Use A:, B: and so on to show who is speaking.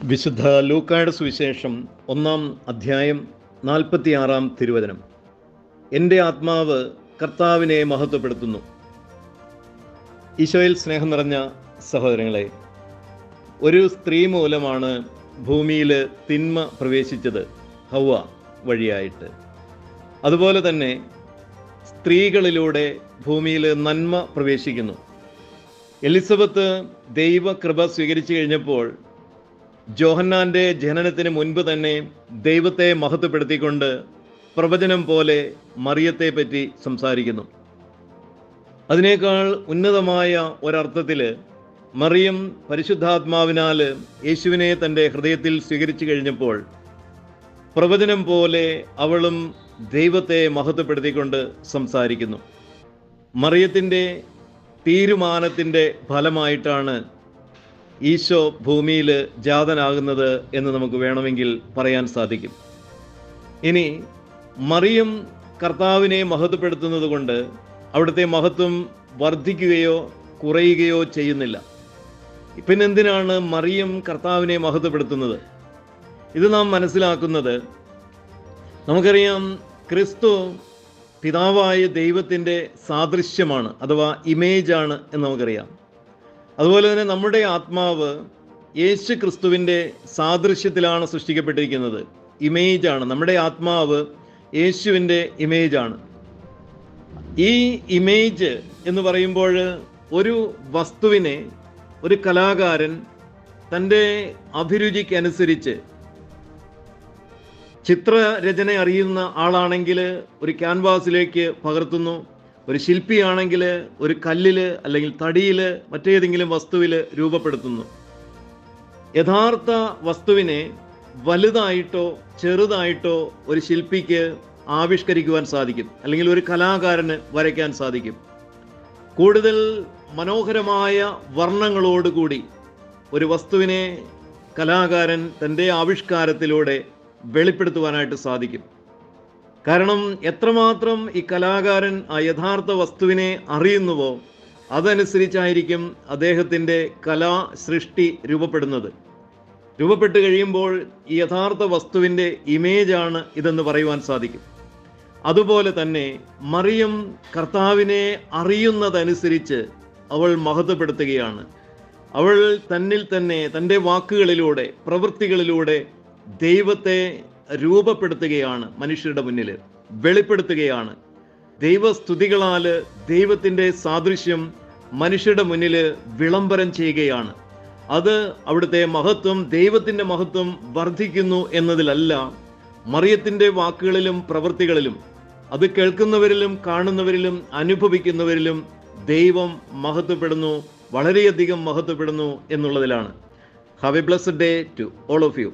A: വിശുദ്ധ ലൂക്കായുടെ സുവിശേഷം 1-ാം അധ്യായം 46-ാം തിരുവചനം. എൻ്റെ ആത്മാവ് കർത്താവിനെ മഹത്വപ്പെടുത്തുന്നു. ഈശോയിൽ സ്നേഹം നിറഞ്ഞ സഹോദരങ്ങളെ, ഒരു സ്ത്രീ മൂലമാണ് ഭൂമിയിൽ തിന്മ പ്രവേശിച്ചത്, ഹൗവ വഴിയായിട്ട്. അതുപോലെ തന്നെ സ്ത്രീകളിലൂടെ ഭൂമിയിൽ നന്മ പ്രവേശിക്കുന്നു. എലിസബത്ത് ദൈവകൃപ സ്വീകരിച്ചു കഴിഞ്ഞപ്പോൾ യോഹന്നാൻ്റെ ജനനത്തിന് മുൻപ് തന്നെ ദൈവത്തെ മഹത്വപ്പെടുത്തിക്കൊണ്ട് പ്രവചനം പോലെ മറിയത്തെ പറ്റി സംസാരിക്കുന്നു. അതിനേക്കാൾ ഉന്നതമായ ഒരർത്ഥത്തിൽ മറിയം പരിശുദ്ധാത്മാവിനാൽ യേശുവിനെ തൻ്റെ ഹൃദയത്തിൽ സ്വീകരിച്ചു കഴിഞ്ഞപ്പോൾ പ്രവചനം പോലെ അവളും ദൈവത്തെ മഹത്വപ്പെടുത്തിക്കൊണ്ട് സംസാരിക്കുന്നു. മറിയത്തിൻ്റെ തീരുമാനത്തിൻ്റെ ഫലമായിട്ടാണ് ഈശോ ഭൂമിയിൽ ജാതനാകുന്നത് എന്ന് നമുക്ക് വേണമെങ്കിൽ പറയാൻ സാധിക്കും. ഇനി മറിയം കർത്താവിനെ മഹത്വപ്പെടുത്തുന്നത് കൊണ്ട് അവിടുത്തെ മഹത്വം വർദ്ധിക്കുകയോ കുറയുകയോ ചെയ്യുന്നില്ല. പിന്നെന്തിനാണ് മറിയം കർത്താവിനെ മഹത്വപ്പെടുത്തുന്നത്? ഇത് നാം മനസ്സിലാക്കുന്നത്, നമുക്കറിയാം ക്രിസ്തു പിതാവായ ദൈവത്തിൻ്റെ സാദൃശ്യമാണ്, അഥവാ ഇമേജാണ് എന്ന് നമുക്കറിയാം. അതുപോലെ തന്നെ നമ്മുടെ ആത്മാവ് യേശു ക്രിസ്തുവിൻ്റെ സാദൃശ്യത്തിലാണ് സൃഷ്ടിക്കപ്പെട്ടിരിക്കുന്നത്, ഇമേജാണ്. നമ്മുടെ ആത്മാവ് യേശുവിൻ്റെ ഇമേജാണ്. ഈ ഇമേജ് എന്ന് പറയുമ്പോൾ ഒരു വസ്തുവിനെ ഒരു കലാകാരൻ തൻ്റെ അഭിരുചിക്കനുസരിച്ച്, ചിത്രരചന അറിയുന്ന ആളാണെങ്കിൽ ഒരു ക്യാൻവാസിലേക്ക് പകർത്തുന്നു, ഒരു ശില്പിയാണെങ്കിൽ ഒരു കല്ലിൽ അല്ലെങ്കിൽ തടിയിൽ മറ്റേതെങ്കിലും വസ്തുവിൽ രൂപപ്പെടുത്തുന്നു. യഥാർത്ഥ വസ്തുവിനെ വലുതായിട്ടോ ചെറുതായിട്ടോ ഒരു ശില്പിക്ക് ആവിഷ്കരിക്കുവാൻ സാധിക്കും, അല്ലെങ്കിൽ ഒരു കലാകാരന് വരയ്ക്കാൻ സാധിക്കും. കൂടുതൽ മനോഹരമായ വർണ്ണങ്ങളോടുകൂടി ഒരു വസ്തുവിനെ കലാകാരൻ തൻ്റെ ആവിഷ്കാരത്തിലൂടെ വെളിപ്പെടുത്തുവാനായിട്ട് സാധിക്കും. കാരണം എത്രമാത്രം ഈ കലാകാരൻ ആ യഥാർത്ഥ വസ്തുവിനെ അറിയുന്നുവോ അതനുസരിച്ചായിരിക്കും അദ്ദേഹത്തിൻ്റെ കലാസൃഷ്ടി രൂപപ്പെട്ട് കഴിയുമ്പോൾ ഈ യഥാർത്ഥ വസ്തുവിൻ്റെ ഇമേജാണ് ഇതെന്ന് പറയുവാൻ സാധിക്കും. അതുപോലെ തന്നെ മറിയം കർത്താവിനെ അറിയുന്നതനുസരിച്ച് അവൾ മഹത്വപ്പെടുത്തുകയാണ്. അവൾ തന്നിൽ തന്നെ തൻ്റെ വാക്കുകളിലൂടെ പ്രവൃത്തികളിലൂടെ ദൈവത്തെ രൂപപ്പെടുത്തുകയാണ്, മനുഷ്യരുടെ മുന്നിൽ വെളിപ്പെടുത്തുകയാണ്. ദൈവസ്തുതികളാൽ ദൈവത്തിൻ്റെ സാദൃശ്യം മനുഷ്യരുടെ മുന്നിൽ വിളംബരം ചെയ്യുകയാണ്. അത് അവിടുത്തെ മഹത്വം, ദൈവത്തിൻ്റെ മഹത്വം വർദ്ധിക്കുന്നു എന്നതിലല്ല, മറിയത്തിൻ്റെ വാക്കുകളിലും പ്രവൃത്തികളിലും, അത് കേൾക്കുന്നവരിലും കാണുന്നവരിലും അനുഭവിക്കുന്നവരിലും ദൈവം മഹത്വപ്പെടുന്നു, വളരെയധികം മഹത്വപ്പെടുന്നു എന്നുള്ളതിലാണ്. Have a blessed day to all of U.